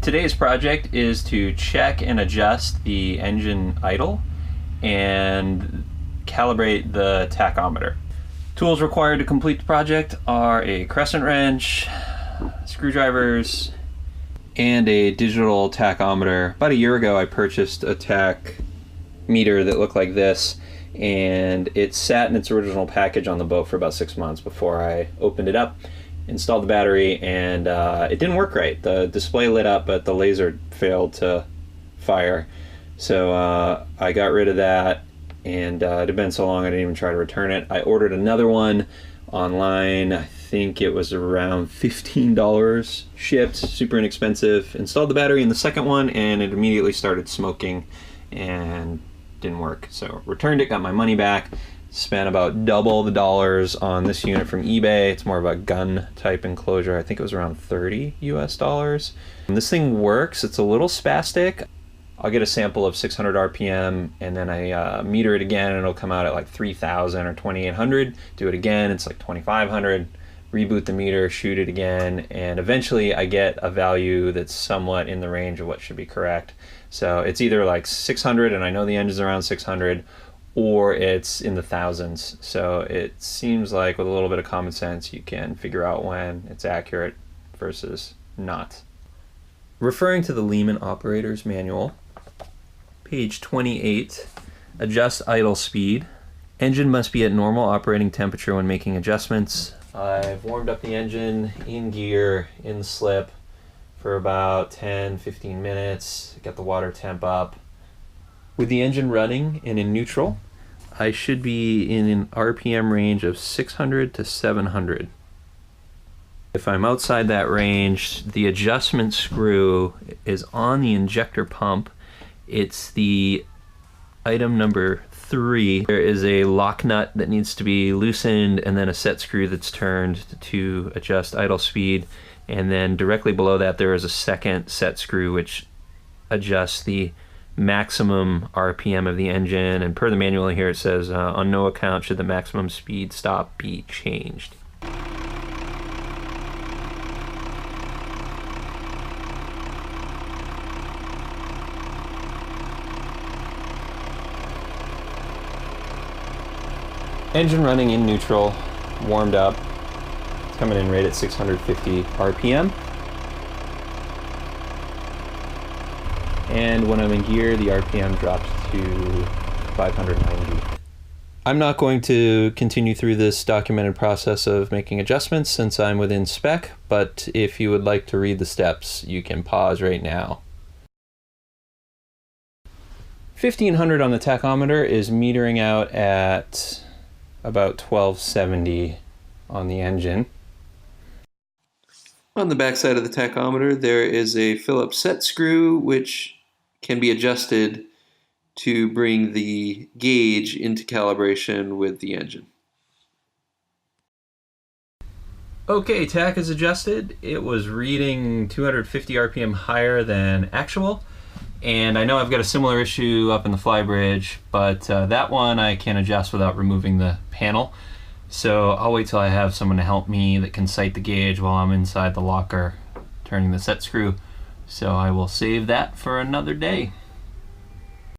Today's project is to check and adjust the engine idle and calibrate the tachometer. Tools required to complete the project are a crescent wrench, screwdrivers, and a digital tachometer. About a year ago I purchased a tachometer that looked like this, and it sat in its original package on the boat for about 6 months before I opened it up, installed the battery, and it didn't work right. The display lit up, but the laser failed to fire. So I got rid of that, and it had been so long I didn't even try to return it. I ordered another one online. I think it was around $15 shipped, super inexpensive. Installed the battery in the second one, and it immediately started smoking and didn't work. So returned it, got my money back, spent about double the dollars on this unit from eBay. It's more of a gun type enclosure. I think it was around $30 US. And this thing works. It's a little spastic. I'll get a sample of 600 RPM, and then I meter it again, and it'll come out at like 3,000 or 2,800. Do it again, it's like 2,500. Reboot the meter, shoot it again, and eventually I get a value that's somewhat in the range of what should be correct. So it's either like 600, and I know the engine's around 600, or it's in the thousands. So it seems like with a little bit of common sense you can figure out when it's accurate versus not. Referring to the Lehman operator's manual, page 28, adjust idle speed. Engine must be at normal operating temperature when making adjustments. I've warmed up the engine in gear, in slip, for about 10-15 minutes. Got the water temp up. With the engine running and in neutral, I should be in an RPM range of 600 to 700. If I'm outside that range, the adjustment screw is on the injector pump. It's the item number 3. There is a lock nut that needs to be loosened, and then a set screw that's turned to adjust idle speed. And then directly below that there is a second set screw which adjusts the maximum RPM of the engine. And per the manual here it says, on no account should the maximum speed stop be changed. Engine running in neutral, warmed up. It's coming in right at 650 RPM. And when I'm in gear, the RPM drops to 590. I'm not going to continue through this documented process of making adjustments since I'm within spec, but if you would like to read the steps, you can pause right now. 1500 on the tachometer is metering out at about 1270 on the engine. On the back side of the tachometer there is a Phillips set screw which can be adjusted to bring the gauge into calibration with the engine. Okay, tach is adjusted. It was reading 250 RPM higher than actual. And I know I've got a similar issue up in the flybridge, but that one I can adjust without removing the panel. So I'll wait till I have someone to help me that can sight the gauge while I'm inside the locker turning the set screw. So I will save that for another day.